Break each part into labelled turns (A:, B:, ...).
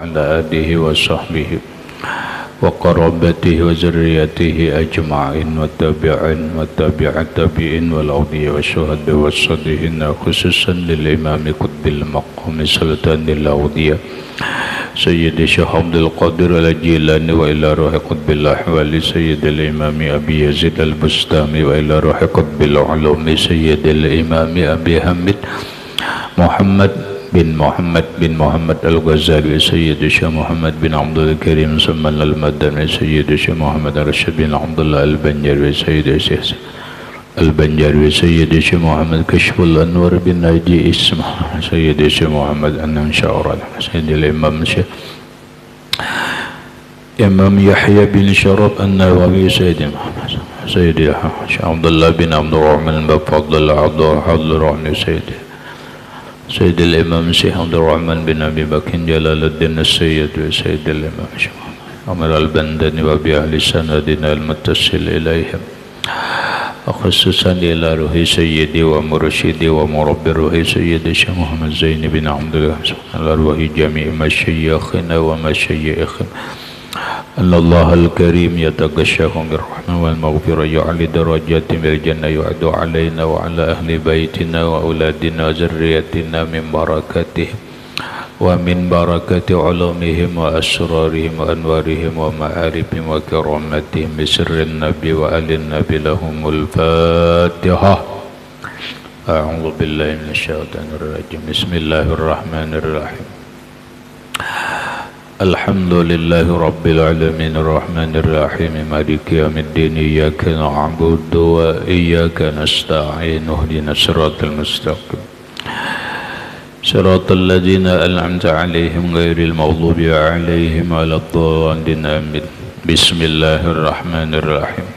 A: وعلى آله وصحبه وقرابته وذريته أجمعين وتابع التابعين والأولياء والشهداء والصالحين خصوصا للإمام قطب المقام سلطان الأولياء سيد الشيخ عبد القادر الجيلاني وإلى روح قطب الأحوال سيد الإمام أبي يزيد البستامي وإلى روح قطب العلوم سيد الإمام أبي حمد محمد بن محمد الغزالي سيد الشيخ محمد بن عبد الكريم سمان المدني سيد الشيخ محمد رشيد بن عبد الله البنجروي سيد الشيخ البنجروي سيد الشيخ محمد كشف الأنوار بن ناجي اسمه سيد الشيخ محمد أنم شاورا سيد الإمام الشيخ إمام يحيى بن شرف النووي سيد محمد سيد عبد الله بن عبد الرحمن بن فضل عبد الرحمن سيد الإمام الشيخ عبد الرحمن بن أبي بكر جلال الدين السيد وسيد الإمام الشيخ عمر البندني وبأهل سندنا المتصل إليهم وخصوصا إلى روح سيدي ومرشدي ومربي روح سيدي الشيخ محمد زين بن عبد الله على روح جميع مشايخنا ومشايخهم أن الله الكريم يتغشاهم بالرحمة والمغفرة يعلي درجاتهم بالجنة يعد علينا وعلى أهل بيتنا وأولادنا وذريتنا من بركاتهم ومن بركة علومهم وأسرارهم وأنوارهم ومعارفهم وكرامتهم بسر النبي وآل النبي لهم الفاتحة. أعوذ بالله من الشيطان الرجيم. بسم الله الرحمن الرحيم. الحمد لله رب العالمين الرحمن الرحيم مالك يوم الدين إياك نعبد وإياك نستعين اهدنا الصراط المستقيم صراط الذين أنعمت عليهم غير المغضوب عليهم ولا الضالين آمين. بسم الله الرحمن الرحيم.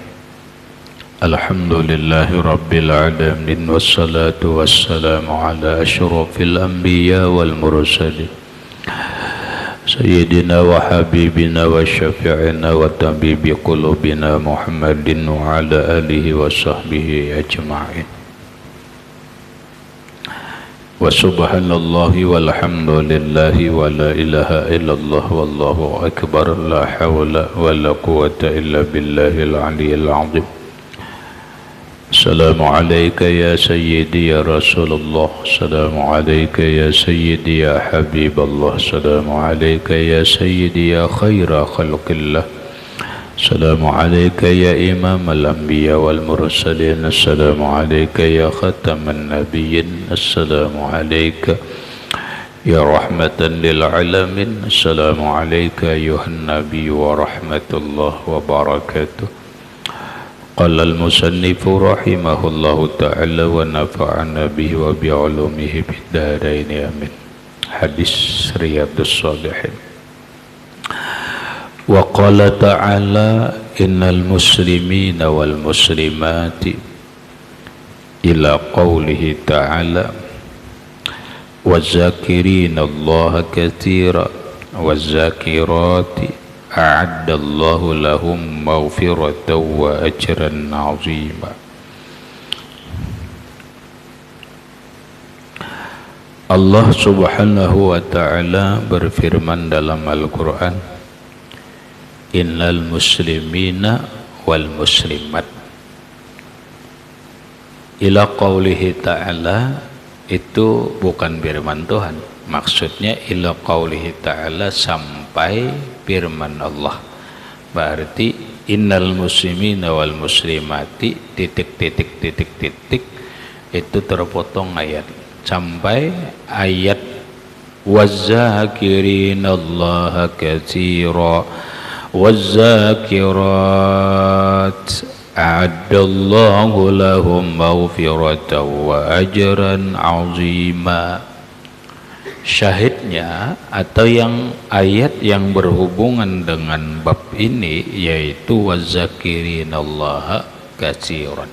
A: الحمد لله رب العالمين والصلاة والسلام على أشرف الأنبياء والمرسلين سيدنا وحبيبنا وشفيعنا وطبيب قلوبنا محمد وعلى آله وصحبه أجمعين. وسبحان الله والحمد لله ولا إله إلا الله والله أكبر لا حول ولا قوة إلا بالله العلي العظيم. السلام عليك يا سيدي يا رسول الله. السلام عليك يا سيدي يا حبيب الله. السلام عليك يا سيدي يا خير خلق الله. السلام عليك يا إمام الأنبياء والمرسلين. السلام عليك يا ختم النبيين. السلام عليك يا رحمة للعالمين. السلام عليك أيها النبي ورحمة الله وبركاته. قال المصنف رحمه الله تعالى ونفعنا به وبعلومه في الدارين آمين. حديث رياض الصالحين. وقال تعالى إن المسلمين والمسلمات إلى قوله تعالى والذاكرين الله كثيرا والذاكرات أعد الله لهم مغفرة وأجرا عظيما. Allah subhanahu wa ta'ala berfirman dalam Al-Quran, Innal muslimina wal muslimat. Ila qawlihi ta'ala itu bukan firman Tuhan. Maksudnya ila qawlihi ta'ala sampai firman Allah. Berarti innal muslimina wal muslimati titik itu terpotong ayat sampai ayat wazakirinallaha katsira wazakirat a'addallahu lahum maghfiratan wa ajran 'azima. Syahidnya atau yang ayat yang berhubungan dengan bab ini yaitu wazakirinallaha katsiran,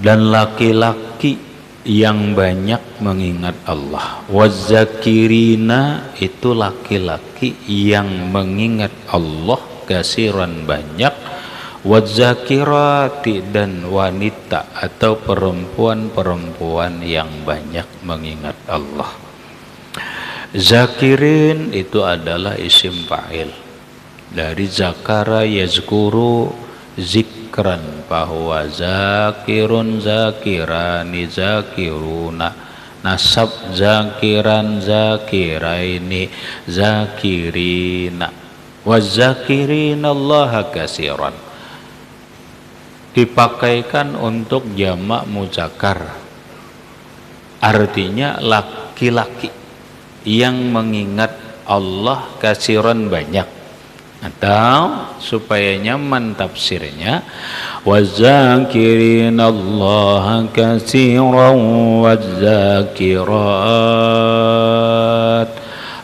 A: dan laki-laki yang banyak mengingat Allah. Wazakirina itu laki-laki yang mengingat Allah katsiran banyak. Wazakirati dan wanita atau perempuan-perempuan yang banyak mengingat Allah. Zakirin itu adalah isim fa'il dari zakara yazkuru zikran, bahwa zakirun zakirani zakiruna, nasab zakiran zakiraini zakirina, wazakirina allaha katsiran, dipakaikan untuk jamak muzakkar, artinya laki-laki yang mengingat Allah katsiran banyak. Atau supaya nyaman tafsirnya, wazakirinallaha katsiran wazakirat,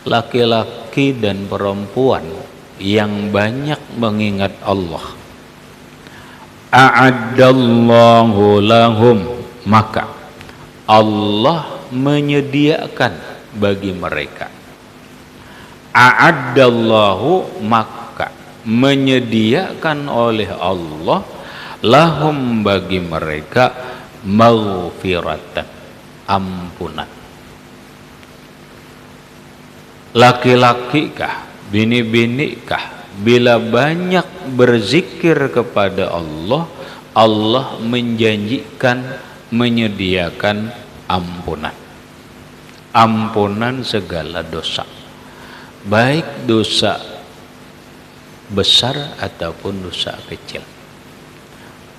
A: laki-laki dan perempuan yang banyak mengingat Allah. A'addallahu lahum, maka Allah menyediakan bagi mereka. A'addallahu, maka menyediakan oleh Allah, lahum bagi mereka, maghfiratan, ampunan. Laki-laki kah, bini-bini kah, bila banyak berzikir kepada Allah, Allah menjanjikan menyediakan ampunan. Ampunan segala dosa, baik dosa besar ataupun dosa kecil.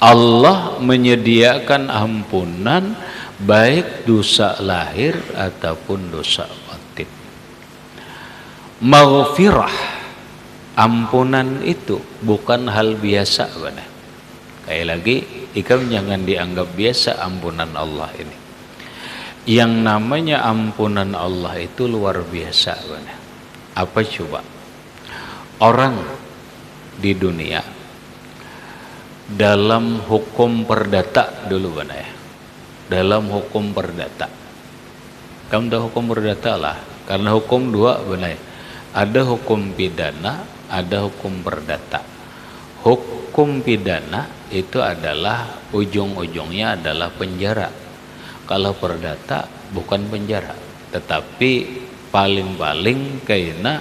A: Allah menyediakan ampunan baik dosa lahir ataupun dosa batin. Maghfirah, ampunan itu bukan hal biasa, benar. Kayak lagi, ikam jangan dianggap biasa ampunan Allah ini. Yang namanya ampunan Allah itu luar biasa, benar. Apa coba? Orang di dunia dalam hukum perdata dulu, benar ya, dalam hukum perdata, kamu tahu hukum perdata lah, karena hukum dua, benar ya, ada hukum pidana, ada hukum perdata. Hukum pidana itu adalah ujung-ujungnya adalah penjara. Kalau perdata bukan penjara, tetapi paling-paling kena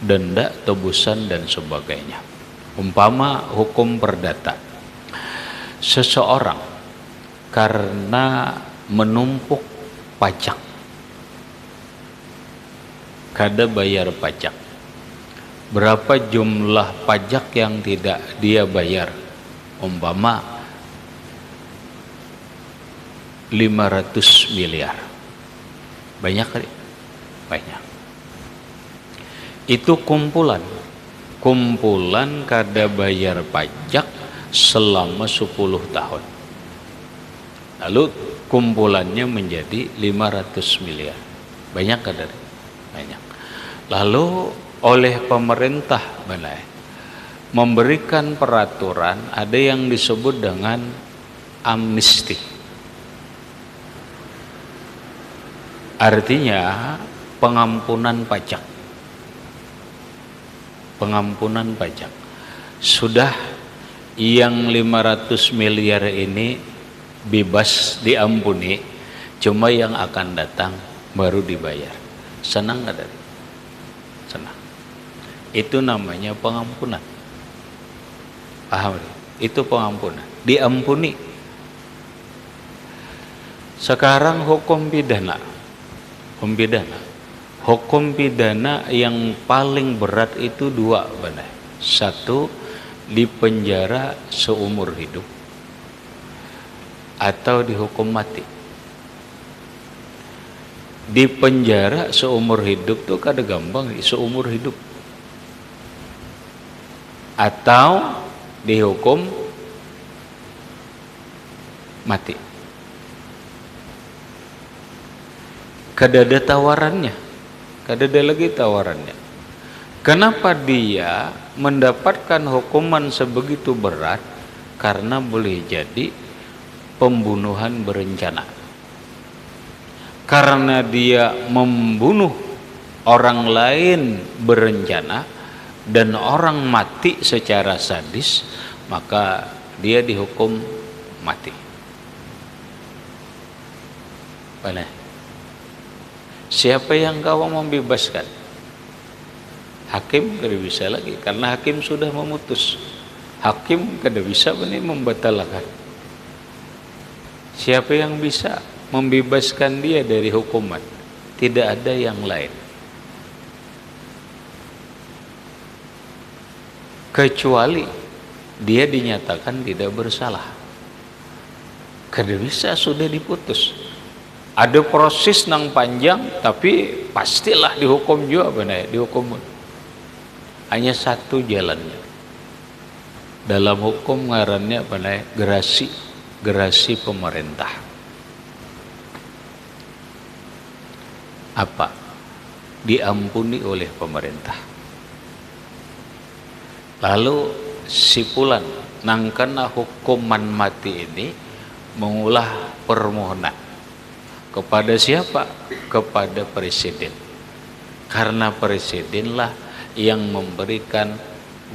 A: denda, tebusan dan sebagainya. Umpama hukum perdata, seseorang karena menumpuk pajak, kada bayar pajak, berapa jumlah pajak yang tidak dia bayar? Umpama 500 miliar. Banyak kali? Banyak. Itu kumpulan kada bayar pajak selama 10 tahun. Lalu kumpulannya menjadi 500 miliar. Banyak kada? Banyak. Lalu oleh pemerintah, benar, memberikan peraturan, ada yang disebut dengan amnesti. Artinya pengampunan pajak. Pengampunan pajak. Sudah yang 500 miliar ini bebas diampuni, cuma yang akan datang baru dibayar. Senang nggak dari? Senang. Itu namanya pengampunan. Paham? Itu pengampunan. Diampuni. Sekarang hukum pidana. Hukum pidana. Hukum pidana yang paling berat itu dua, benar. Satu, dipenjara seumur hidup atau dihukum mati. Dipenjara seumur hidup tuh kada gampang, seumur hidup. Atau dihukum mati. Kada ada tawarannya. Kada ada lagi tawarannya. Kenapa dia mendapatkan hukuman sebegitu berat? Karena boleh jadi pembunuhan berencana. Karena dia membunuh orang lain berencana dan orang mati secara sadis, maka dia dihukum mati. Benar.
B: Siapa yang kau membebaskan? Hakim tidak bisa lagi, karena hakim sudah memutus. Hakim tidak bisa membatalkan. Siapa yang bisa membebaskan dia dari hukuman? Tidak ada yang lain kecuali dia dinyatakan tidak bersalah. Kada bisa, sudah diputus. Ada proses nang panjang, tapi pastilah dihukum juga dihukum. Hanya satu jalannya. Dalam hukum ngarannya gerasi pemerintah. Apa? Diampuni oleh pemerintah. Lalu sipulan nangkana hukuman mati ini mengulah permohonan kepada siapa? Kepada presiden. Karena presidenlah yang memberikan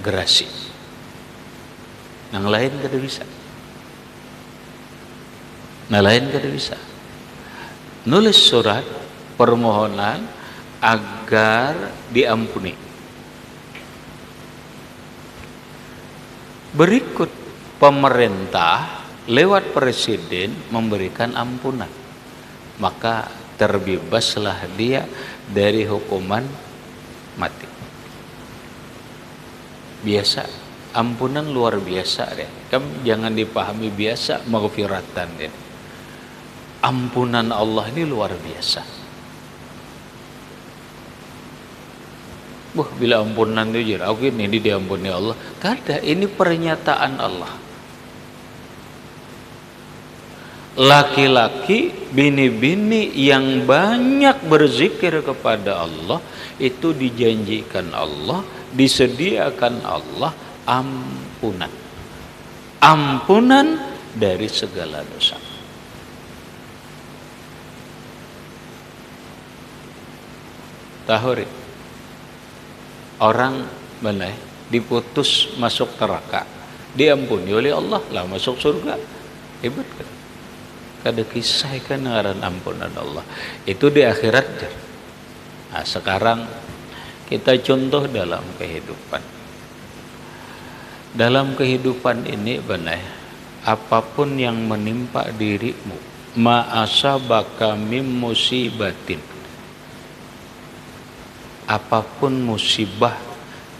B: gerasi. Yang lain kada bisa. Nulis surat permohonan agar diampuni. Berikut pemerintah lewat presiden memberikan ampunan, maka terbebaslah dia dari hukuman mati. Biasa, ampunan luar biasa deh. Kamu jangan dipahami biasa maghfiratan deh. Ampunan Allah ini luar biasa. Wah, bila ampunan itu oke, ini diampuni Allah. Kada, ini pernyataan Allah. Laki-laki, bini-bini yang banyak berzikir kepada Allah, itu dijanjikan Allah, disediakan Allah ampunan. Ampunan dari segala dosa. Tahu orang diputus masuk neraka, diampuni oleh Allah lah masuk surga. Hebat kan? Kada kisah kan ngaran ampunan Allah itu di akhirat. Nah, sekarang kita contoh dalam kehidupan ini apapun yang menimpa dirimu, ma'asabaka mim musibatin, apapun musibah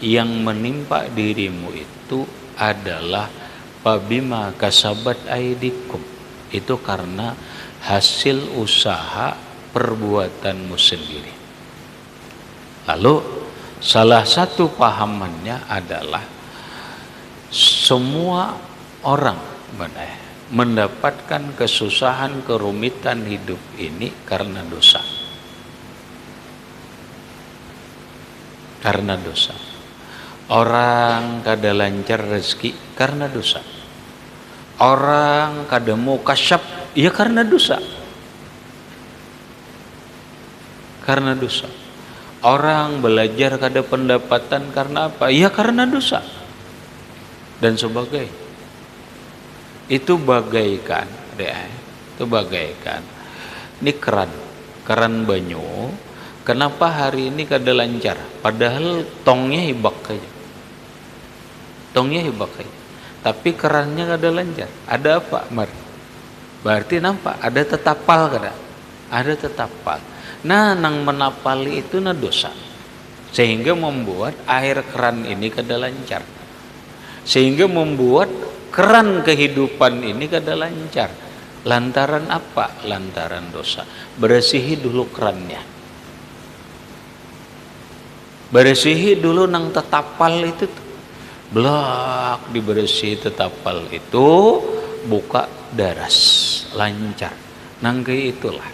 B: yang menimpa dirimu itu adalah pabima kasabat aidikum, itu karena hasil usaha perbuatanmu sendiri. Lalu salah satu pahamannya adalah semua orang mendapatkan kesusahan, kerumitan hidup ini karena dosa. Karena dosa. Orang kada lancar rezeki karena dosa. Orang kada mau kasyaf ya karena dosa. Karena dosa. Orang belajar kada pendapatan karena apa? Ya karena dosa. Dan sebagainya. Itu bagaikan ini keran banyu. Kenapa hari ini kada lancar? Padahal tongnya hibak aja. Tapi kerannya kada lancar. Ada apa, Mar? Berarti nampak ada tetapal kada? Ada tetapal. Nah, nang menapali itu dosa. Sehingga membuat air keran ini kada lancar. Sehingga membuat keran kehidupan ini kada lancar. Lantaran apa? Lantaran dosa. Bersihi dulu kerannya. Bersihi dulu nang tetapal itu. Blak dibersihi tetapal itu, buka daras, lancar. Nangge itulah.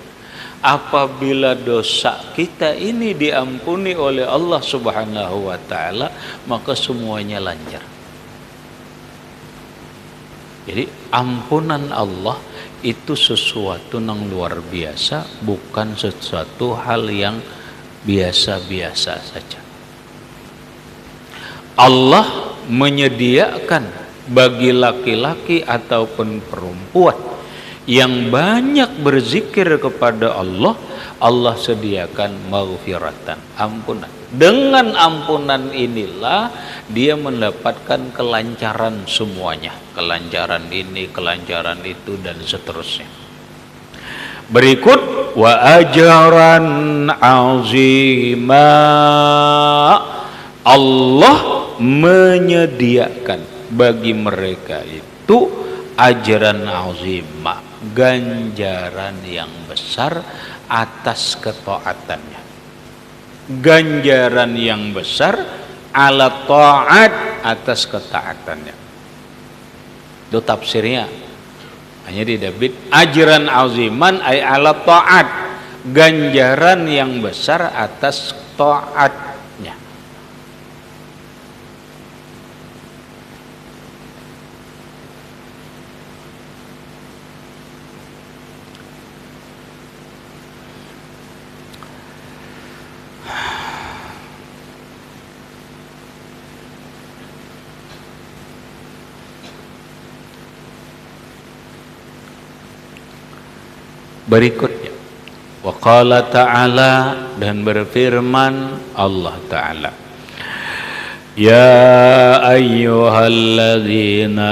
B: Apabila dosa kita ini diampuni oleh Allah Subhanahu wa taala, maka semuanya lancar. Jadi ampunan Allah itu sesuatu yang luar biasa, bukan sesuatu hal yang biasa-biasa saja. Allah menyediakan bagi laki-laki ataupun perempuan yang banyak berzikir kepada Allah, Allah sediakan maghfiratan, ampunan. Dengan ampunan inilah dia mendapatkan kelancaran semuanya, kelancaran ini, kelancaran itu, dan seterusnya. Berikut wa ajran azima, Allah menyediakan bagi mereka itu ajran azima, ganjaran yang besar atas ketaatannya, ganjaran yang besar ala taat, atas ketaatannya. Itu tafsirnya hanya di David, ajran aziman ay ala taat, ganjaran yang besar atas taatnya. Berikutnya, wa qala ta'ala, dan berfirman Allah Ta'ala, ya ayyuhalladzina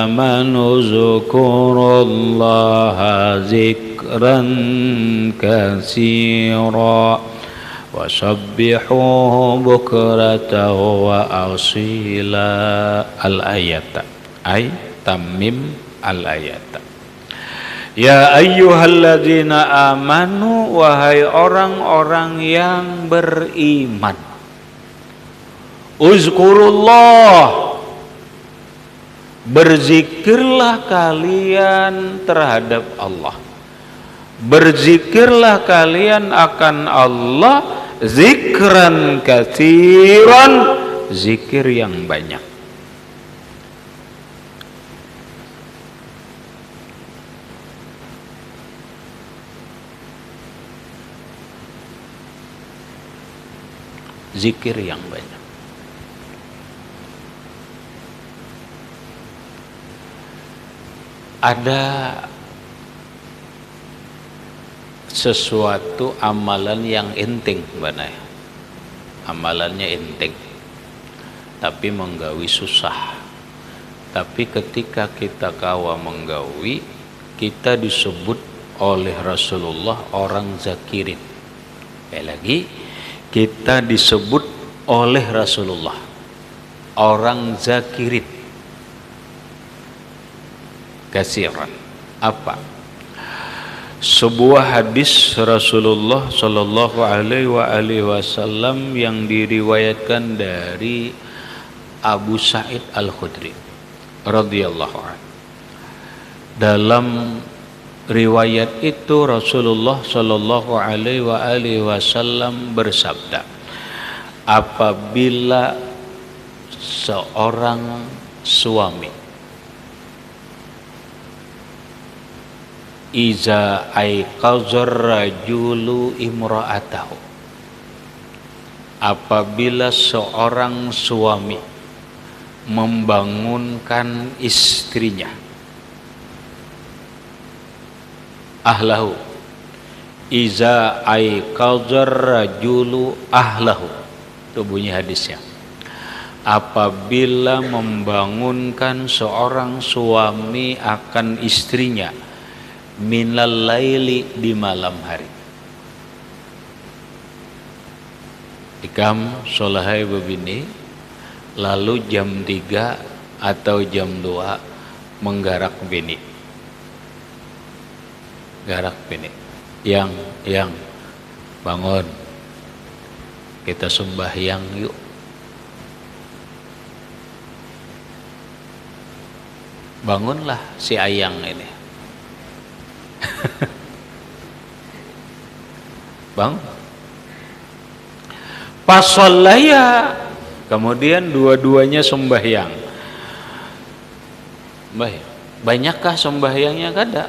B: amanu zkurullaha zikran katsira wasabbihuhu bukratan wa asila. Al-ayata ay tamim al-ayata. Ya ayyuhalladzina amanu, wahai orang-orang yang beriman, uzkurullah, berzikirlah kalian terhadap Allah, berzikirlah kalian akan Allah, zikran katsiran, zikir yang banyak. Zikir yang banyak. Ada sesuatu amalan yang inting, Mbak Naya. Amalannya inting, tapi menggawi susah. Tapi ketika kita kawa menggawi, kita disebut oleh Rasulullah orang zakirin. Sekali lagi, kita disebut oleh Rasulullah orang zakirin kasiran. Apa? Sebuah hadis Rasulullah Shallallahu Alaihi Wasallam yang diriwayatkan dari Abu Sa'id Al-Khudri radhiyallahu anhu. Dalam riwayat itu Rasulullah Shallallahu Alaihi Wasallam bersabda, apabila seorang suami iza aiqazar rajulu imra'atahu, apabila seorang suami membangunkan istrinya, ahlahu, iza aiqazar rajulu ahlahu, itu bunyi hadisnya, apabila membangunkan seorang suami akan istrinya minal laili, di malam hari. Ikam solahai bebini, lalu jam 3 atau jam 2 menggarak bini, garak bini, yang bangun, kita sembahyang yuk. Bangunlah si ayang ini. Bang, pasallaya, kemudian dua-duanya sembahyang. Banyakkah sembahyangnya? Kada,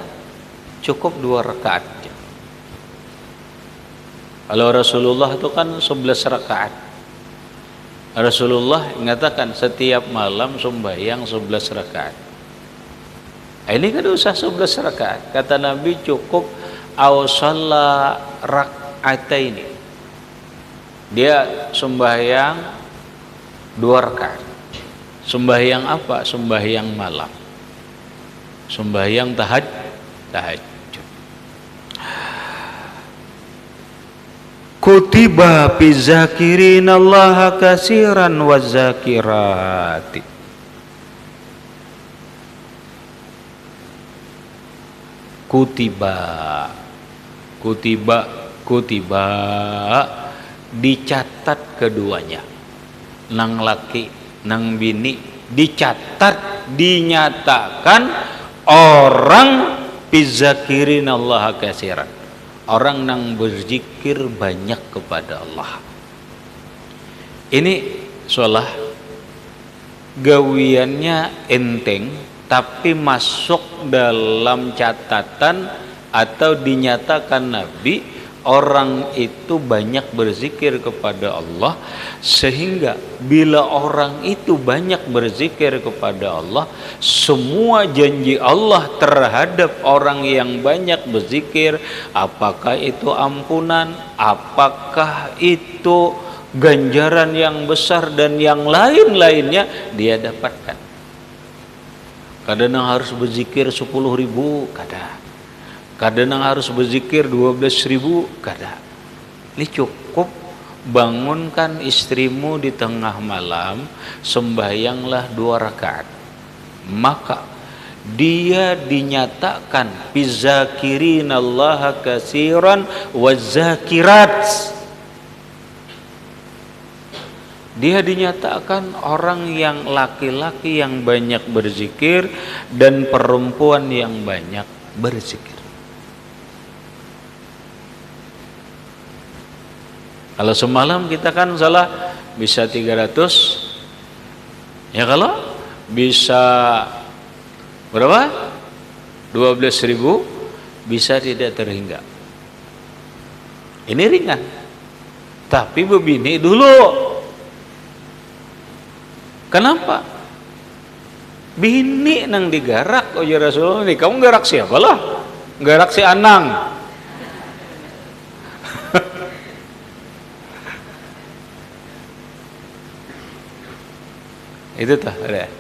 B: cukup 2 rakaat. Kalau Rasulullah itu kan 11 rakaat. Rasulullah mengatakan setiap malam sembahyang 11 rakaat. Ini kan usah 11 rakaat. Kata Nabi cukup awsalla rak'ataini. Dia sembahyang 2 rakaat. Sembahyang apa? Sembahyang malam. Sembahyang tahajud. Kutiba fi zakirinallaha katsiran wazakirati. Kutiba dicatat keduanya, nang laki nang bini dicatat, dinyatakan orang bizakirinallaha katsiran, orang nang berzikir banyak kepada Allah. Ini solah gawiannya enteng, tapi masuk dalam catatan atau dinyatakan Nabi, orang itu banyak berzikir kepada Allah, sehingga bila orang itu banyak berzikir kepada Allah, semua janji Allah terhadap orang yang banyak berzikir, apakah itu ampunan, apakah itu ganjaran yang besar dan yang lain-lainnya, dia dapatkan. Kadang harus berzikir 10.000, kadang harus berzikir 12.000, kadang. Ini cukup bangunkan istrimu di tengah malam, sembahyanglah 2 rakaat, maka dia dinyatakan bizakirinallaha katsiran wazakirat. Dia dinyatakan orang yang laki-laki yang banyak berzikir dan perempuan yang banyak berzikir. Kalau semalam kita kan salah bisa 300, ya kalau bisa berapa? 12.000, bisa tidak terhingga. Ini ringan. Tapi begini dulu. Kenapa? Bini nang digarak, oh ya Rasulullah, nih kamu garak siapa lah? Garak si Anang. Itu tah ada.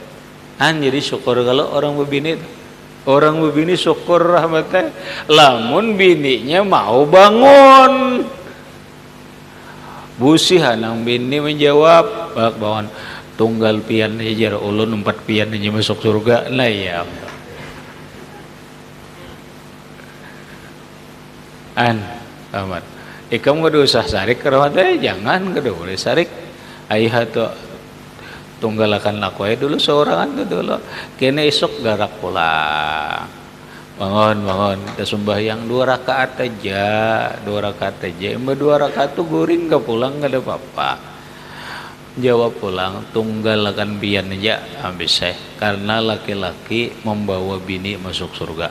B: Jadi syukur kalau orang bebini, orang bebini syukur rahmatnya. Lamun bininya mau bangun, busih nang bini menjawab, bak bangun. Tunggal pian aja ulun 4 pian aja masuk surga. Nah ya amat. Kamu gak usah sarik kerawatnya, jangan gak boleh sarik. Ayah tuh tunggalakan laku aja dulu seorangan tuh dulu. Kene esok garak pulang. Bangun kita sembahyang 2 rakaat aja, 2 rakaat aja. Mbak 2 rakaat tuh guring gak pulang gak ada apa-apa. Jawab pulang, tunggalakan pian aja habis saya, karena laki-laki membawa bini masuk surga.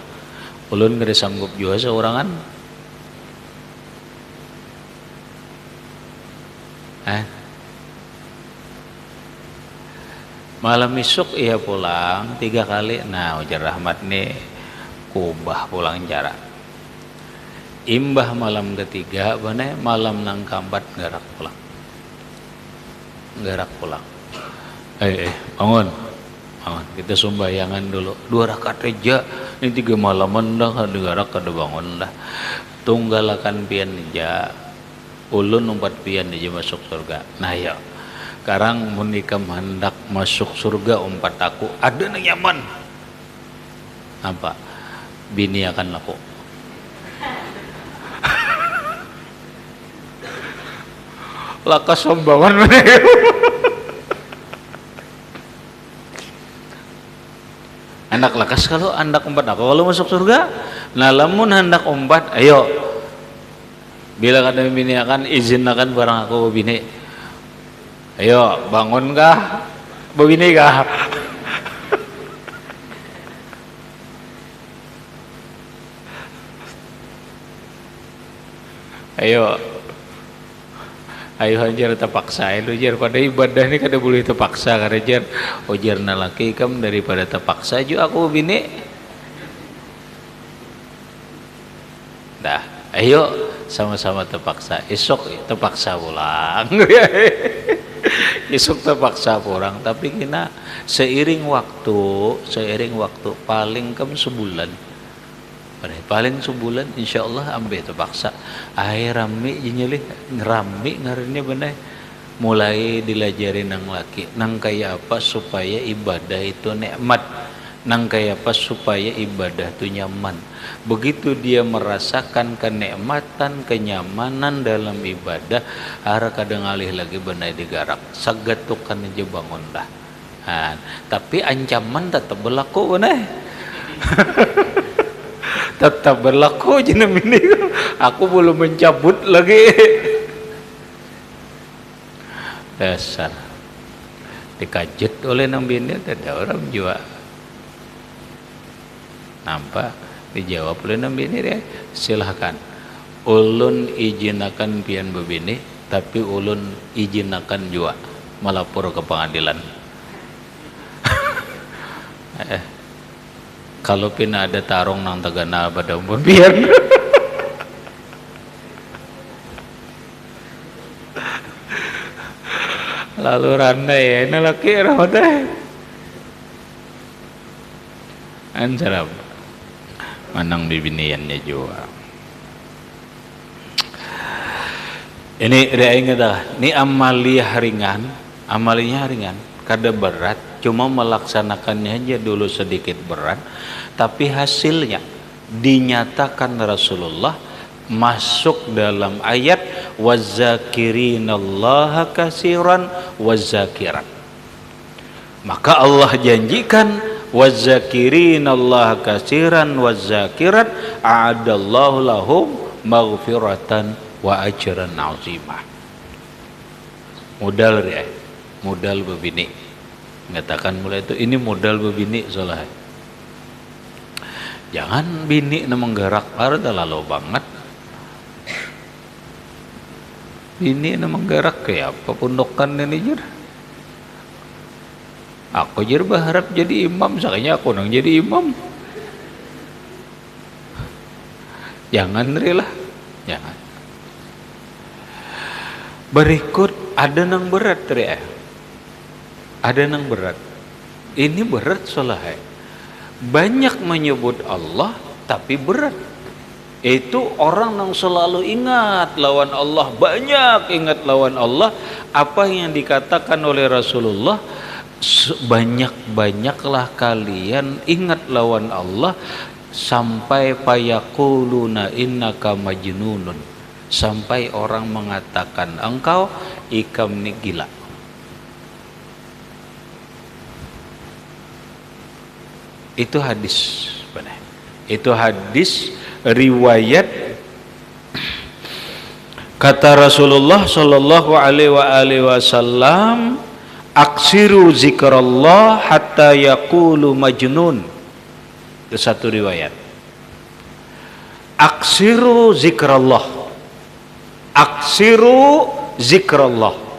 B: Ulun gak sanggup juga seorangan. Malam isuk ia pulang 3 kali. Nah ujar rahmat nih kubah pulang jarak. Imbah malam ketiga, bane malam nang kambat garak pulang. Bangun kita sumbayangan dulu 2 rakaat aja, ini 3 malaman dah kada garak kada bangun dah. Tunggalakan pian aja, ulun 4 pian aja masuk surga. Nah ya sekarang menikam hendak masuk surga 4 aku, ada nang nyaman apa? Bini akan laku. Laka sombawan anak lakas kalau hendak 4 aku kalau masuk surga. Nah lamun hendak 4, ayo bila kada bini akan izin akan barang aku bini, ayo bangun kah begini kah? Ayo hajar terpaksa itu jar pada ibadah ini kada boleh terpaksa kada jar. Ojar na laki kam daripada terpaksa juga aku bini. Ayo sama-sama terpaksa. Esok terpaksa pulang. Esok terpaksa pulang. Tapi kita seiring waktu paling sebulan. Paling sebulan insya Allah ambil terpaksa. Akhir rame nyelih ngerami ngarannya bener. Mulai dilajari nang laki. Nang kayak apa supaya ibadah itu nikmat. Nang kayak apa supaya ibadah itu nyaman. Begitu dia merasakan kenikmatan, kenyamanan dalam ibadah, ara kadang alih lagi benai digarak. Sagatukan aja bangun dah. Tapi ancaman tetap berlaku benai. Tetap berlaku jenam ini. Aku belum mencabut lagi. Dasar. Dikajet oleh nang bini ada orang juga. Nampak dijawab oleh Nabi ini deh, silahkan ulun izinakan pian bebini tapi ulun izinakan juga melapor ke pengadilan. Kalau pina ada tarung nang tagana pada pian lalu randai ya laki rahmatah anjarab manang bibiniannya juga. Ini dia ingat dah, ini amaliyah ringan, kada berat, cuma melaksanakannya aja dulu sedikit berat, tapi hasilnya dinyatakan Rasulullah masuk dalam ayat wazakirinallaha katsiran wazakirat. Maka Allah janjikan wazakirinallaha katsiran wazakirat a'adallahu lahum maghfiratan wa ajran 'azimah. Modal ya, modal bebini. Mengatakan mulai itu ini modal bebini soalnya. Jangan bini na menggerak ada lalu banget. Bini na menggerak kayak apa pundokan ini jer. Aku jadi berharap jadi imam, sakanya aku nang jadi imam. Jangan rilah, jangan. Berikut ada nang berat ya. Ada nang berat. Ini berat soalnya. Banyak menyebut Allah tapi berat. Itu orang yang selalu ingat lawan Allah, banyak ingat lawan Allah. Apa yang dikatakan oleh Rasulullah, banyak-banyaklah kalian ingat lawan Allah sampai payaquluna innaka majnunun, sampai orang mengatakan engkau ikam ni gila. Itu hadis benar. Itu hadis riwayat kata Rasulullah sallallahu alaihi wasallam, aksiru zikrallah hatta yaqulu majnun. Itu satu riwayat. Aksiru zikrallah. Aksiru zikrallah.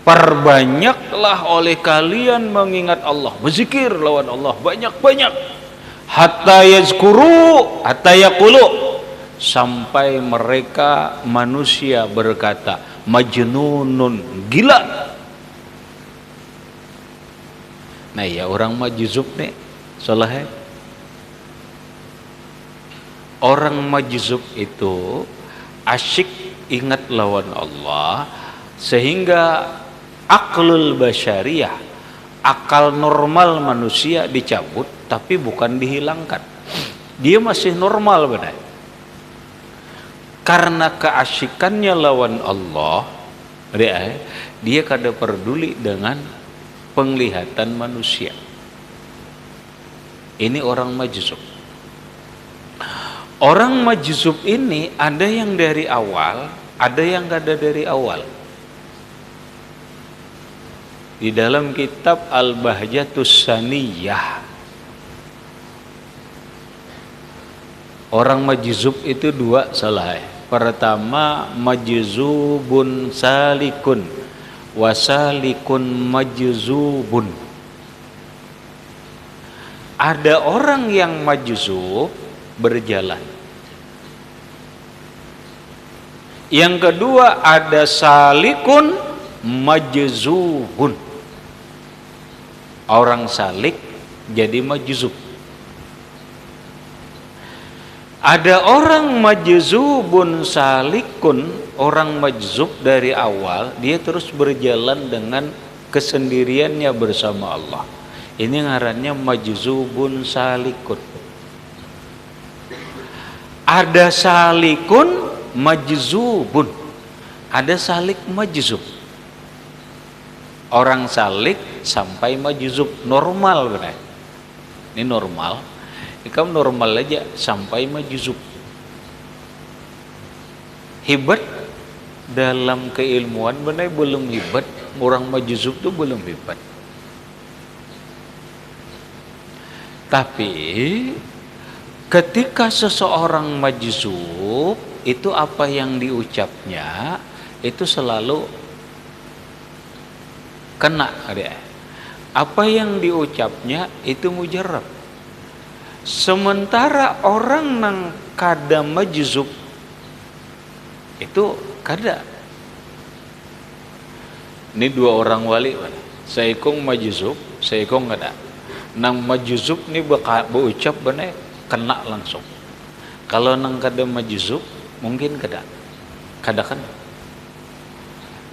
B: Perbanyaklah oleh kalian mengingat Allah, berzikir lawan Allah banyak-banyak. Hatta yazkuru, hatta yaqulu, sampai mereka manusia berkata majnunun, gila. Nah ya orang majzub nih soalnya orang majzub itu asyik ingat lawan Allah sehingga aklul basyariyah, akal normal manusia dicabut tapi bukan dihilangkan, dia masih normal benar. Karena keasyikannya lawan Allah dia kada peduli dengan penglihatan manusia. Ini orang majzub. Orang majzub ini ada yang dari awal, ada yang kada dari awal. Di dalam kitab Al-Bahjatus Saniyah, orang majzub itu dua salah. Pertama majzubun salikun, wasalikun majzubun. Ada orang yang majzub berjalan, Yang kedua ada salikun majzubun. Orang salik jadi majzub. Ada orang majzubun salikun, orang majzub dari awal dia terus berjalan dengan kesendiriannya bersama Allah. Ini ngarannya majzubun salikun. Ada salikun majzubun, ada salik majzub. Orang salik sampai majzub normal benar. Ini normal. Kamu normal aja sampai majzub. Hebat dalam keilmuan benar belum hebat, orang majzub itu belum hebat. Tapi ketika seseorang majzub itu apa yang diucapnya itu selalu kena dia. Apa yang diucapnya itu mujarab. Sementara orang nang kada majzub itu kada. Ini dua orang wali, seikung majzub, seikung kada. Nang majzub ni berucap benar kena langsung. Kalau nang kada majzub mungkin kada kan.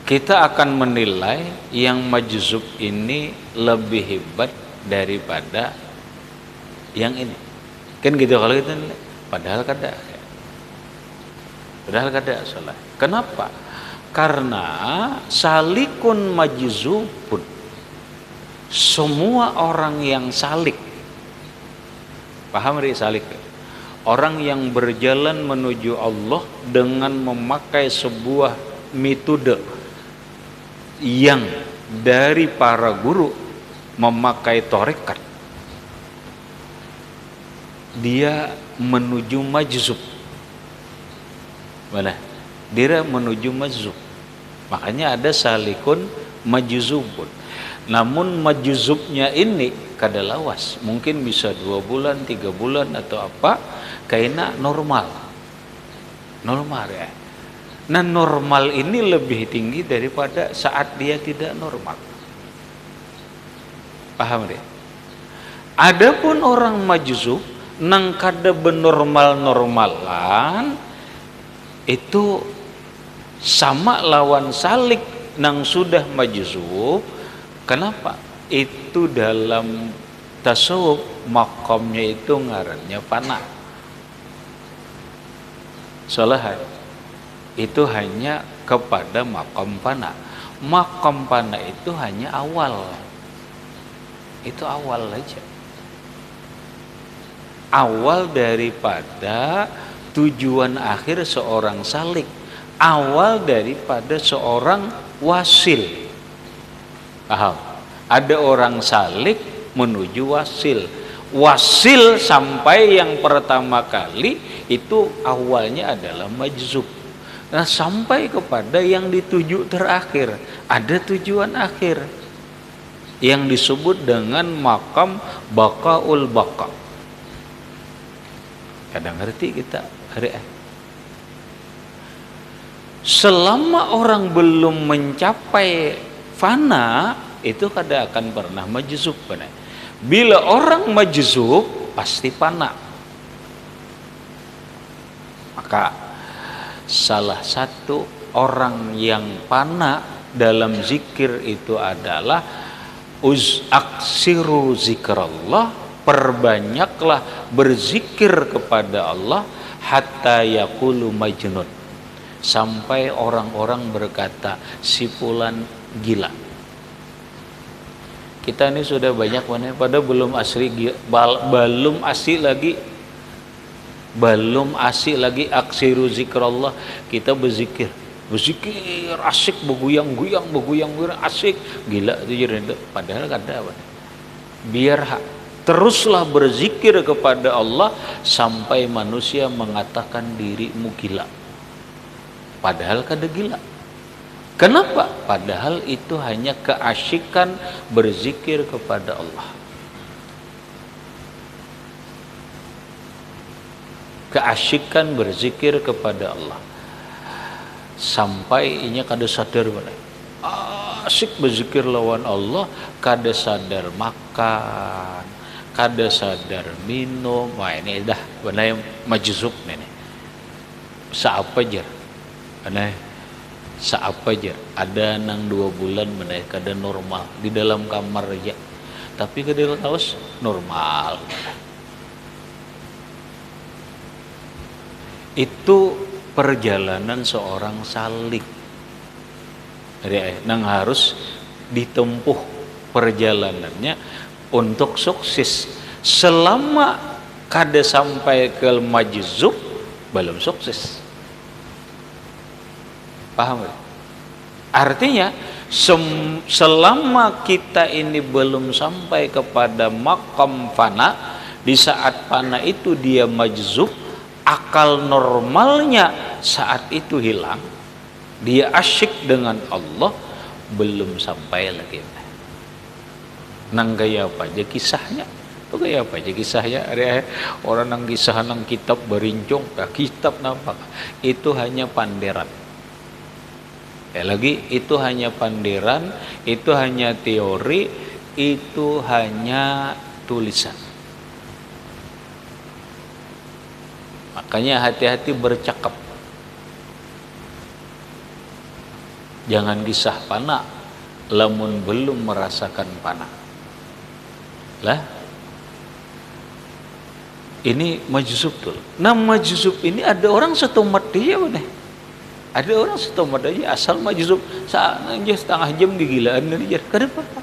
B: Kita akan menilai yang majzub ini lebih hebat daripada yang ini. Kan gitu kalau kita nilai. Padahal kada salah. Kenapa? Karena salikun majzubun, semua orang yang salik, paham dari salik? Orang yang berjalan menuju Allah dengan memakai sebuah metode yang dari para guru memakai tarekat, dia menuju majzub. Mana? Dia menuju majzub. Makanya ada salikun majzubun. Namun majzubnya ini kada lawas, mungkin bisa 2 bulan, 3 bulan atau apa, karena normal ya. Nah normal ini lebih tinggi daripada saat dia tidak normal. Paham dia? Adapun orang majzub nang kada benormal-normalan itu sama lawan salik nang sudah majzub. Kenapa? Itu dalam tasawuf makamnya itu ngarannya fana. Soalnya itu hanya kepada makam fana. Makam fana itu hanya awal. Itu awal aja. Awal daripada tujuan akhir seorang salik. Awal daripada seorang wasil. Paham? Ada orang salik menuju wasil. Wasil sampai yang pertama kali itu awalnya adalah majzub. Nah, sampai kepada yang dituju terakhir, ada tujuan akhir yang disebut dengan makam baqaul baqa. Kadang ngerti kita hari ini. Selama orang belum mencapai fana, itu kada akan pernah majzub benar. Bila orang majzub pasti fana. Maka salah satu orang yang fana dalam zikir itu adalah aksiru zikrallah, perbanyaklah berzikir kepada Allah hatta yaqulu majnun, sampai orang-orang berkata si fulan gila. Kita ini sudah banyak mana pada belum asli belum asli lagi aksiru zikrallah, kita berzikir asik, beguyang-guyang asik, gila itu jadi. Padahal kada apa. Biar teruslah berzikir kepada Allah sampai manusia mengatakan dirimu gila. Padahal kada gila. Kenapa? Padahal itu hanya keasyikan berzikir kepada Allah. Keasyikan berzikir kepada Allah. sampai inya kada sadar mana asik berzikir lawan Allah, kada sadar makan, kada sadar minum. Wah ini dah benar yang majzub nih. Saapa jar aneh saapa jar ada nang 2 bulan benar kada normal di dalam kamar aja, tapi kada tahu normal. Itu perjalanan seorang salik. Nang harus ditempuh perjalanannya untuk sukses. Selama kada sampai ke majzub belum sukses. Paham gak? Artinya selama kita ini belum sampai kepada makam fana, di saat fana itu dia majzub, akal normalnya saat itu hilang, dia asyik dengan Allah, belum sampai lagi. Nang gaya apa aja kisahnya, itu gaya apa aja kisahnya. Ada orang nang kisah nang kitab berincong, kitab nampak itu hanya panderan. Lagi itu hanya panderan, itu hanya teori, itu hanya tulisan. Makanya hati-hati bercakap. Jangan kisah pana lamun belum merasakan pana. Lah ini majzub tuh. Nah majzub ini ada orang setomat dia bener. Ada orang setomat aja asal majzub aja setengah jam digilaan dia kada apa-apa.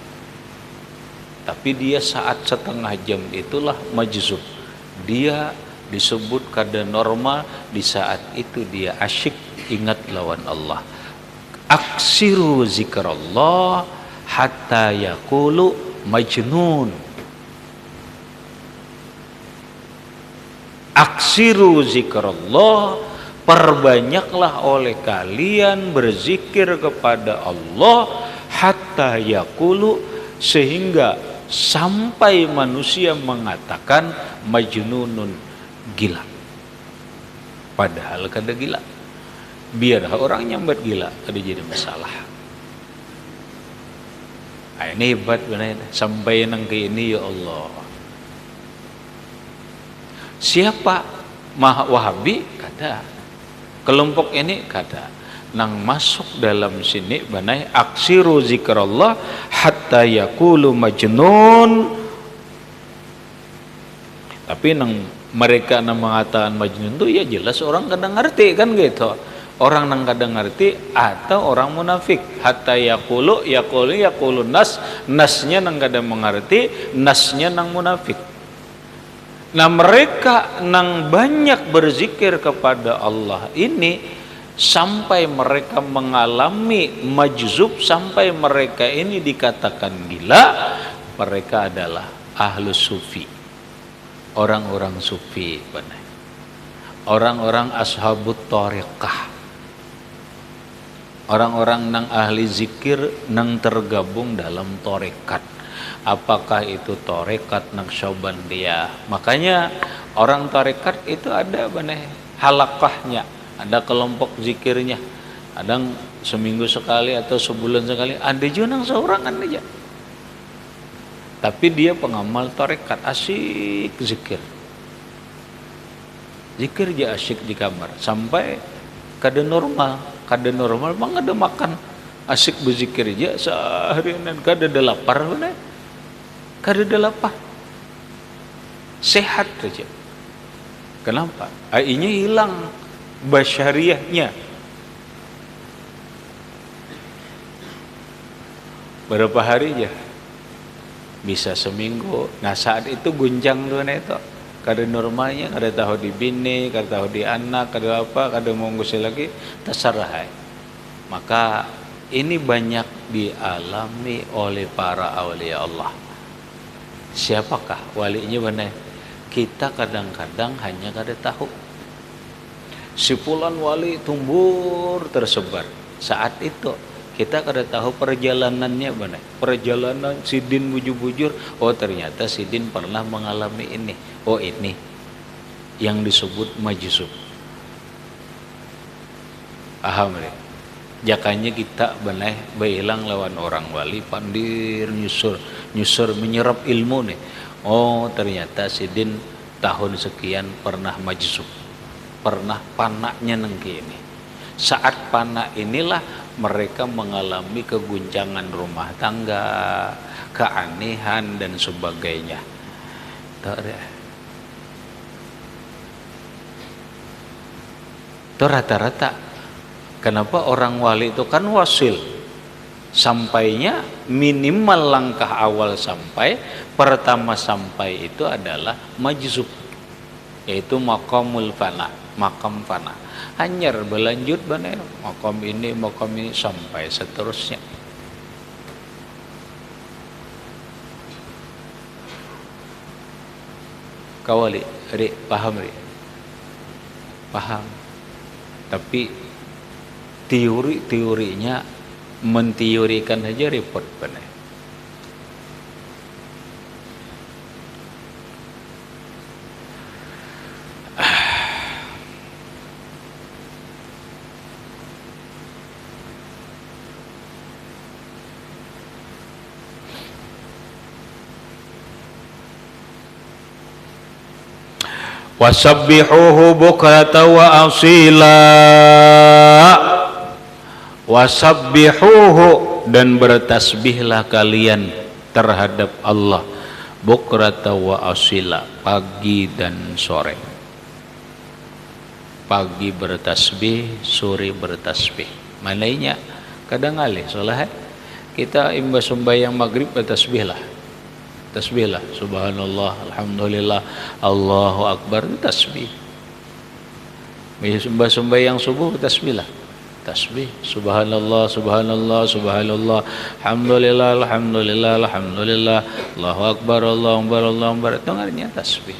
B: Tapi dia saat setengah jam itulah majzub. Dia disebut kada normal, di saat itu dia asyik ingat lawan Allah. Aksiru zikrullah hatta yaqulu majnun. Aksiru zikrullah, perbanyaklah oleh kalian berzikir kepada Allah hatta yaqulu, sehingga sampai manusia mengatakan majnunun, gila. Padahal kada gila. Biar orang nyambat gila, kada jadi masalah. Nah, ini hebat benar. Sampai nang ke ini ya Allah. Siapa Wahabi? Kada. Kelompok ini kada. Nang masuk dalam sini benar aksiru zikrullah hatta yaqulu majnun. Tapi nang mereka nang mengatakan majnun itu ya jelas orang kadang ngerti kan gitu. Orang nang kadang ngerti atau orang munafik. Hatta yaqulu nasnya nang kadang mengerti, nasnya nang munafik. Nah mereka nang banyak berzikir kepada Allah ini sampai mereka mengalami majzub, sampai mereka ini dikatakan gila, mereka adalah ahlus sufi, orang-orang sufi, benar. Orang-orang ashabut thariqah, orang-orang nang ahli zikir nang tergabung dalam tarekat. Apakah itu tarekat Naqsyabandiyah? Makanya orang tarekat itu ada benar halakahnya, ada kelompok zikirnya. Kadang seminggu sekali atau sebulan sekali, ada juga nang seorangan aja. Tapi dia pengamal tarekat, asyik zikir. Zikir aja asyik di kamar sampai kada normal bang ada makan. Asyik berzikir aja seharian, kada ada lapar benar. Kada ada lapar. Sehat saja. Kenapa? Ainya hilang basyariahnya. Berapa hari aja? Bisa seminggu. Nah saat itu guncang tuh itu. Kada normalnya, kada tahu di bini, kada tahu di anak, kada apa, kada mau ngusir lagi, terserah. Maka ini banyak dialami oleh para awliya Allah. Siapakah walinya benar? Kita kadang-kadang hanya kada tahu. Si fulan wali tumbur tersebar. Saat itu kita kada tahu perjalanannya benar. Perjalanan Sidin bujur-bujur, oh ternyata Sidin pernah mengalami ini. Oh ini yang disebut majzub. Paham ya? Jakanya kita beneh beilang lawan orang wali pandir nyusur menyerap ilmu nih. Oh ternyata sidin tahun sekian pernah majzub, pernah panaknya nengki ini. Saat panak inilah mereka mengalami keguncangan rumah tangga, keanehan dan sebagainya. Itu rata-rata. Kenapa orang wali itu kan wasil, sampainya minimal langkah awal sampai, pertama sampai itu adalah majzub, yaitu maqamul fana, makam fana. Hanyar berlanjut bener makam ini sampai seterusnya. Kawali, paham. Tapi teorinya menteorikan aja repot bener. Wasabbihuhu bukrata wa asila. Wasabbihuhu, dan bertasbihlah kalian terhadap Allah bukrata wa asila, pagi dan sore. Pagi bertasbih, sore bertasbih. Manainya kadang alih solah kita imbas sembahyang maghrib bertasbihlah. Tasbihlah, subhanallah, alhamdulillah, Allahu akbar, tasbih. Sembahyang subuh tasbihlah. Tasbih, subhanallah, subhanallah, subhanallah, alhamdulillah, alhamdulillah, alhamdulillah, Allahu akbar, Allahu akbar, Allahu akbar. Itu artinya tasbih.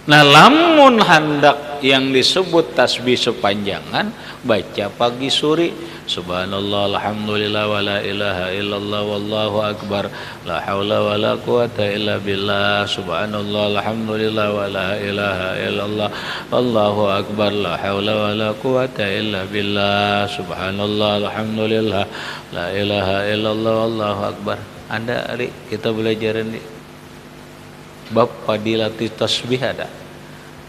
B: Nah, lamun hendak yang disebut tasbih sepanjangan, baca pagi sore, subhanallah, alhamdulillah, wa la ilaha illallah, wallahu akbar, la haula wa la quwata illa billah, subhanallah, alhamdulillah, wa la ilaha illallah, wallahu akbar, la haula wa la quwata illa billah, subhanallah, alhamdulillah, la ilaha illallah, wallahu akbar. Anda hari kita belajar ini bab fadilatul tasbih ada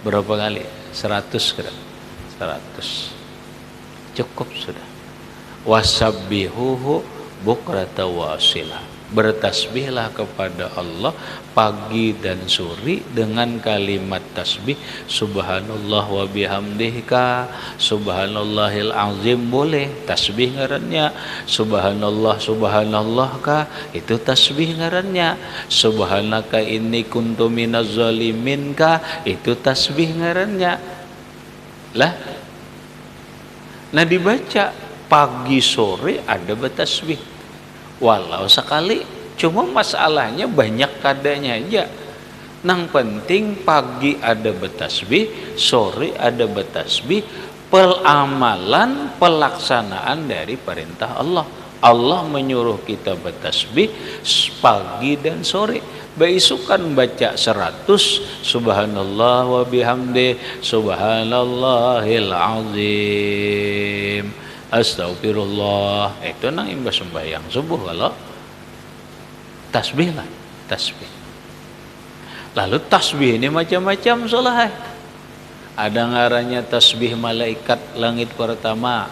B: berapa kali? 100 kira. 100 cukup sudah. Wasabbihuhu bukrata wa asila, bertasbihlah kepada Allah pagi dan sore dengan kalimat tasbih subhanallah wa bihamdihka, subhanallahil azim boleh tasbih ngarannya, subhanallah subhanallah ka itu tasbih ngarannya, subhanaka inni kuntu minaz zalimin ka itu tasbih ngarannya lah. Nah dibaca pagi sore ada bertasbih walau sekali, cuma masalahnya banyak kadanya aja. Nang penting pagi ada bertasbih, sore ada bertasbih, pelamalan pelaksanaan dari perintah Allah. Allah menyuruh kita bertasbih pagi dan sore. Beisukan baca 100 subhanallah wa bihamdi subhanallahil azim astagfirullah. Itu nang imbas sembahyang subuh kalau tasbih lah, tasbih. Lalu tasbih ini macam-macam solah. Ada ngarannya tasbih malaikat langit pertama,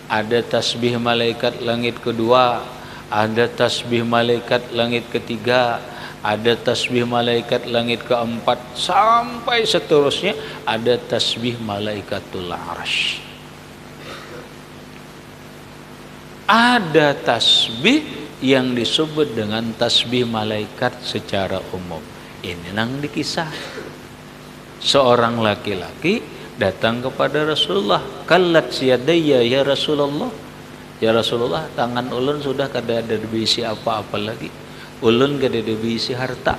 B: ada tasbih malaikat langit kedua, ada tasbih malaikat langit ketiga, ada tasbih malaikat langit keempat, sampai seterusnya ada tasbih malaikatul arsy. Ada tasbih yang disebut dengan tasbih malaikat secara umum. Ini nang dikisah. Seorang laki-laki datang kepada Rasulullah, "Kallat siyadayya ya Rasulullah." Ya Rasulullah, tangan ulun sudah kada ada diisi apa-apa lagi. Ulun kada diisi harta.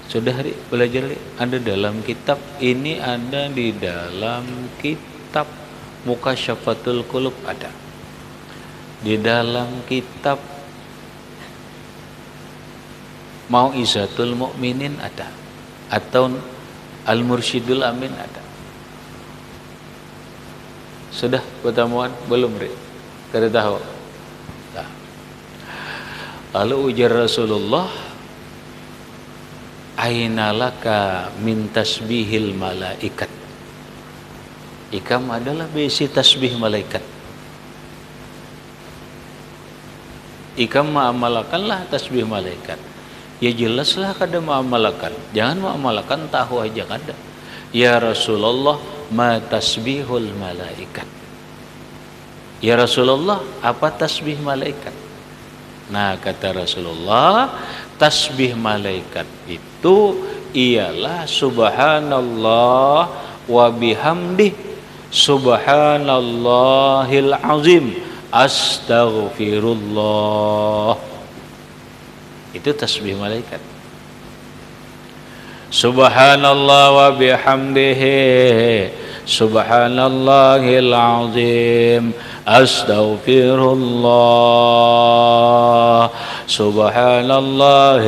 B: Sudah belajar ada dalam kitab ini, ada di dalam kitab Mukasyafatul Qulub ada. Di dalam kitab Mau'izatul Mukminin ada. atau Al-Mursyidul Amin ada. Sudah pertemuan belum, Ri? Kada tahu. Nah. Lalu ujar Rasulullah, aina laka min tasbihil malaikat. Ikam adalah besi tasbih malaikat. Ikam mengamalkanlah tasbih malaikat. Ya jelaslah kada mengamalkan. Jangan mengamalkan tahu aja kada. Ya Rasulullah, ma tasbihul malaikat. Ya Rasulullah, apa tasbih malaikat? Nah, kata Rasulullah, tasbih malaikat itu ialah subhanallah wa bihamdih subhanallahil azim astaghfirullah. Itu tasbih malaikat. Subhanallah wa bihamdihi subhanallahil azim astaghfirullah. Subhanallah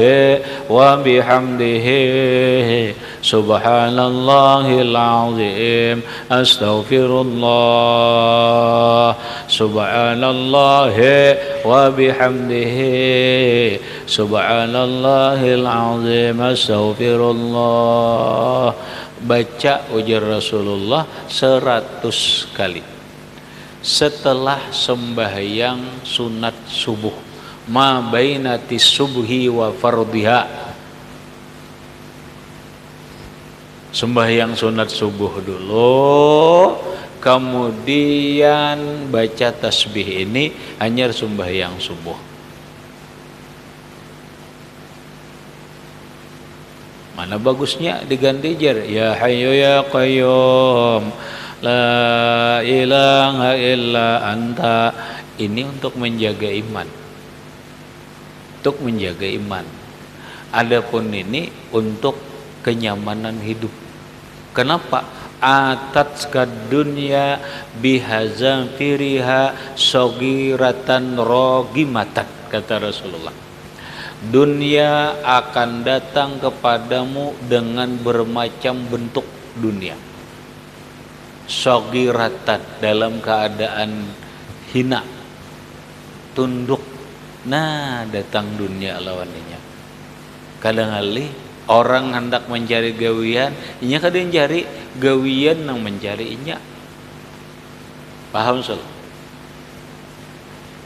B: wa bihamdihi subhanallahil azim astaghfirullah. Subhanallah wa bihamdihi subhanallahil azim astaghfirullah. Baca ujar Rasulullah 100 kali setelah sembahyang sunat subuh, ma bainati subhi wa fardhiha. Sembahyang sunat subuh dulu, kemudian baca tasbih ini hanya sembahyang subuh. Mana bagusnya diganti jar, ya hayyu ya qayyum la ilaha illa anta. Ini untuk menjaga iman. Untuk menjaga iman. Adapun ini untuk kenyamanan hidup. Kenapa? Atatka dunya bihazafiriha sogiratan rogimatan, kata Rasulullah. Dunia akan datang kepadamu dengan bermacam bentuk dunia. Sogiratan, dalam keadaan hina, tunduk. Nah, datang dunia lawannya. Kadang-kali orang hendak mencari gawian, inya kadang cari gawian yang mencari inya. Paham sol?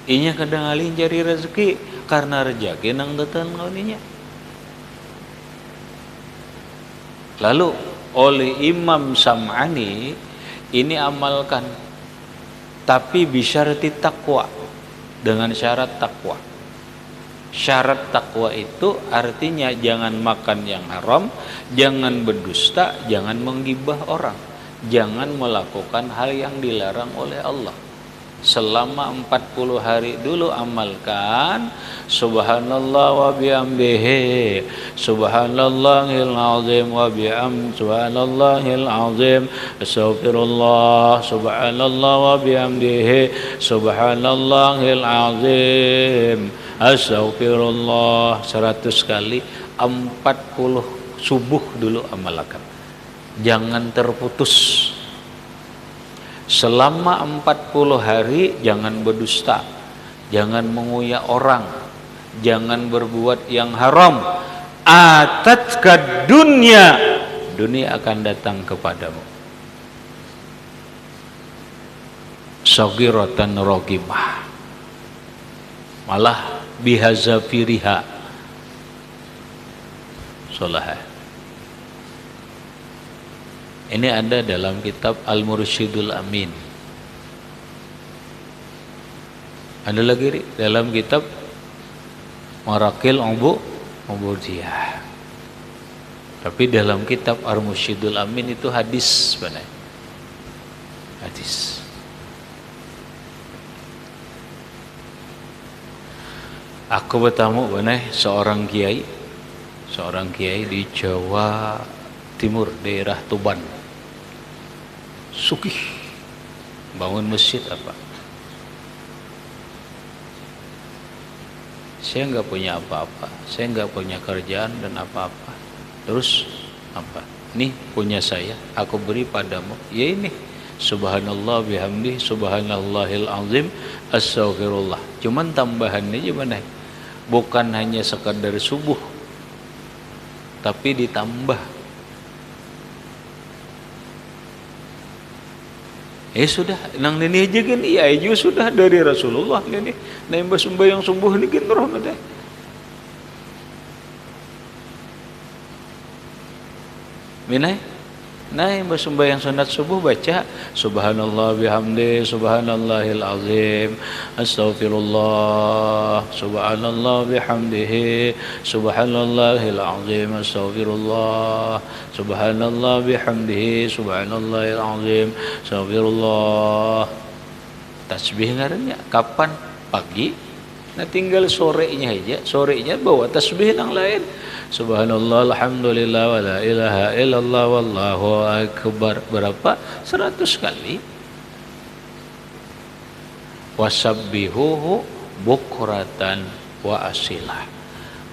B: Inya kadang-kali cari rezeki karena rezeki nang datang lawannya. Lalu oleh Imam Sam'ani ini amalkan, tapi bisyarati taqwa, dengan syarat takwa. Syarat takwa itu artinya jangan makan yang haram, jangan berdusta, jangan menggibah orang, jangan melakukan hal yang dilarang oleh Allah. Selama 40 hari dulu amalkan subhanallah wa bihamdihi subhanallahil azim wa bihamdihi subhanallahil azim astaghfirullah subhanallah wa bihamdihi subhanallahil azim astaghfirullah 100 kali. 40 subuh dulu amalkan, jangan terputus. Selama 40 hari jangan berdusta, jangan menguyak orang, jangan berbuat yang haram. Atatka dunya, dunia akan datang kepadamu. Sagiratan rogimah, malah bihazafiriha solah. Ini ada dalam kitab Al-Mursyidul Amin. Ada lagi dalam kitab Marakil Ubudiyah. Tapi dalam kitab Al-Mursyidul Amin itu hadis benar. Hadis. Aku bertemu benar seorang kiai di Jawa Timur, daerah Tuban. Sugih, bangun masjid apa? Saya nggak punya apa-apa, saya nggak punya kerjaan dan apa-apa. Terus Apa? Nih punya saya, aku beri padamu. Ya ini, subhanallah bihamdi, subhanallahil azim, astaghfirullah. Cuman tambahannya gimana? Bukan hanya sekadar subuh, tapi ditambah. Sudah, nang ini aja kan, iya aja sudah dari Rasulullah ini. Nambah sembahyang subuh ini kan rahmatnya. Minai, naik sembahyang sunat subuh baca subhanallah bihamdi, subhanallahil azim, astaghfirullah, subhanallah bihamdihi, subhanallahil azim, astaghfirullah, subhanallah bihamdihi, subhanallahil azim, astaghfirullah. Tasbih ngarannya kapan? Pagi. Nah tinggal sorenya aja, sorenya bawa tasbih yang lain. Subhanallah, alhamdulillah, wa la ilaha illallah, wallahu akbar. Berapa? 100 kali. Wasabbihuhu bukratan wa asilah.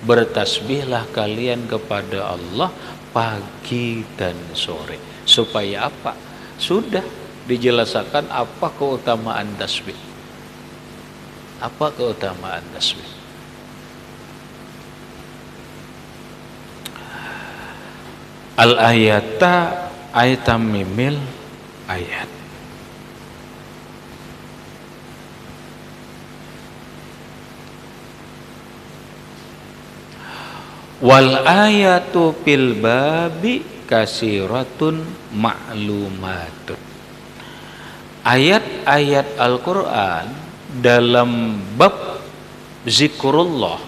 B: Bertasbihlah kalian kepada Allah pagi dan sore. Supaya apa? Sudah dijelaskan apa keutamaan tasbih. Apa keutamaan tasbih? Al-ayata ayatam mimil ayat. Wal ayatu fil babi kasiratun ma'lumatun. Ayat-ayat Al-Quran dalam bab zikrullah,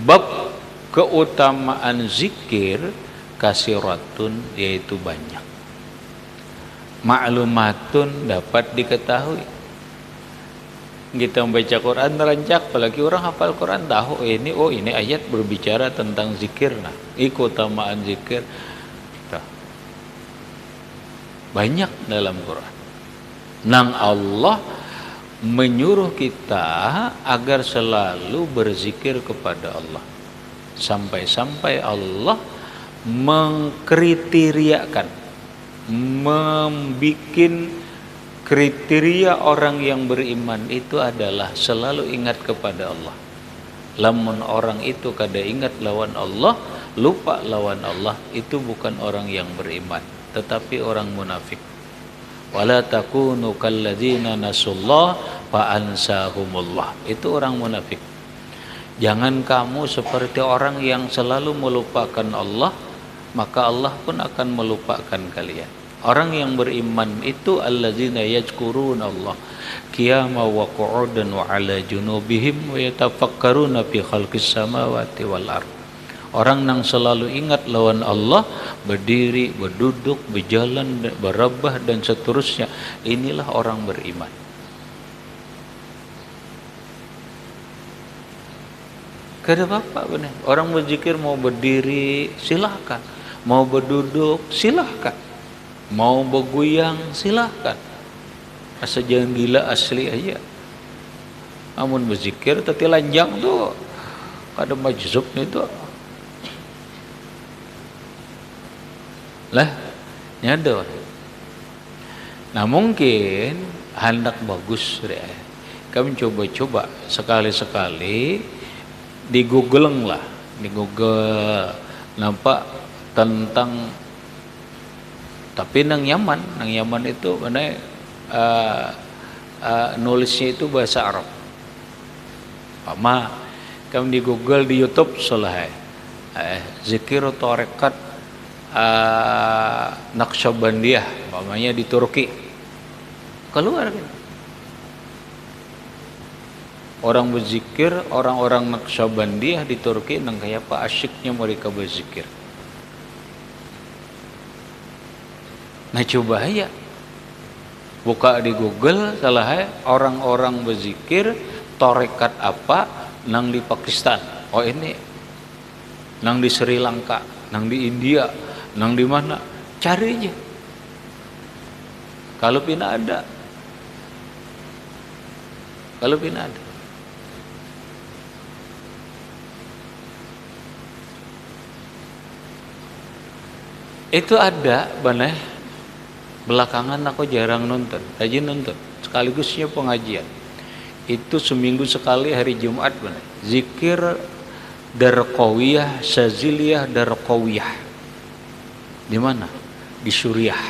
B: bab keutamaan zikir, kasiratun yaitu banyak, maklumatun dapat diketahui. Kita membaca Quran terancak, apalagi orang hafal Quran tahu ini ayat berbicara tentang zikir. Nah, keutamaan zikir banyak dalam Quran. Nang Allah menyuruh kita agar selalu berzikir kepada Allah, sampai-sampai Allah mengkriteriakan, membikin kriteria orang yang beriman itu adalah selalu ingat kepada Allah. Lamun orang itu kada ingat lawan Allah, lupa lawan Allah, itu bukan orang yang beriman, tetapi orang munafik. Wala takunu kalladzina nasullah fa ansahumullah. Itu orang munafik. Jangan kamu seperti orang yang selalu melupakan Allah, maka Allah pun akan melupakan kalian. Orang yang beriman itu alladzina yadhkuruna Allah qiyaman wa qu'udan wa 'ala junubihim wa yatafakkaruna fi khalqis samawati wal ardh. Orang yang selalu ingat lawan Allah, berdiri, berduduk, berjalan, berrebah dan seterusnya. Inilah orang beriman. Kada apa-apa benar. Orang berzikir mau berdiri silahkan, mau berduduk silahkan, mau bergoyang silahkan. Asal jangan gila asli aja. Amun berzikir tadi lanjang tuh kada majzub itu. Lah nyadar. Nah mungkin hendak bagus deh. Kami coba-coba sekali-sekali di Google lah, di Google nampak tentang, tapi nang Yaman itu mana nulisnya itu bahasa Arab. Pama kamu di Google, di YouTube solah zikir tarekat Naqsyabandiyah, namanya di Turki, keluar kan orang berzikir, orang-orang Naqsyabandiyah di Turki nang kayak apa asyiknya mereka berzikir. Nah coba ya buka di Google salah orang-orang berzikir tarekat apa nang di Pakistan, oh ini nang di Sri Lanka, nang di India, nang di mana, cari aja kalau pina ada, kalau pina ada. Itu ada baneh belakangan aku jarang nonton, rajin nonton sekaligusnya pengajian. Itu seminggu sekali hari Jumat baneh. Zikir Darqawiyah, Syaziliyah Darqawiyah. Di mana? Di Suriah.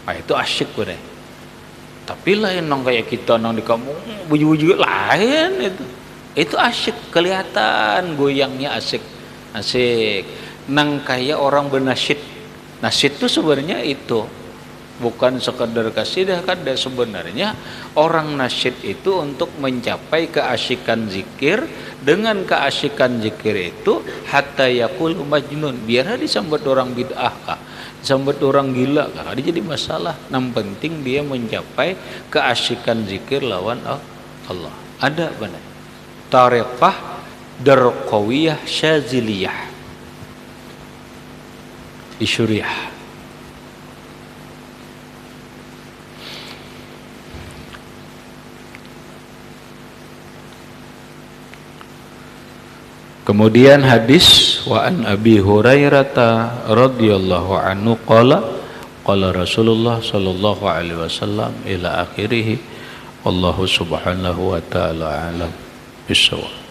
B: Nah, itu asyik baneh. Tapi lain nong kayak kita nong di kampung buju-buju lain itu. Itu asyik, kelihatan goyangnya asik. Asik. Nang kayak orang bernasyid. Nasyid itu sebenarnya itu bukan sekadar kasidah kada, sebenarnya orang nasyid itu untuk mencapai keasyikan zikir. Dengan keasyikan zikir itu hatta yaqul majnun, biar disambut orang bid'ah kah, disambut orang gila kah, ada jadi masalah. Yang penting dia mencapai keasyikan zikir lawan Allah. Ada benar tariqah Darqawiyah Syaziliyah di Suriah. Kemudian hadis wa an Abi Hurairah radhiyallahu anhu qala Rasulullah sallallahu alaihi wasallam ila akhirih, wallahu subhanahu wa ta'ala alam bisawab.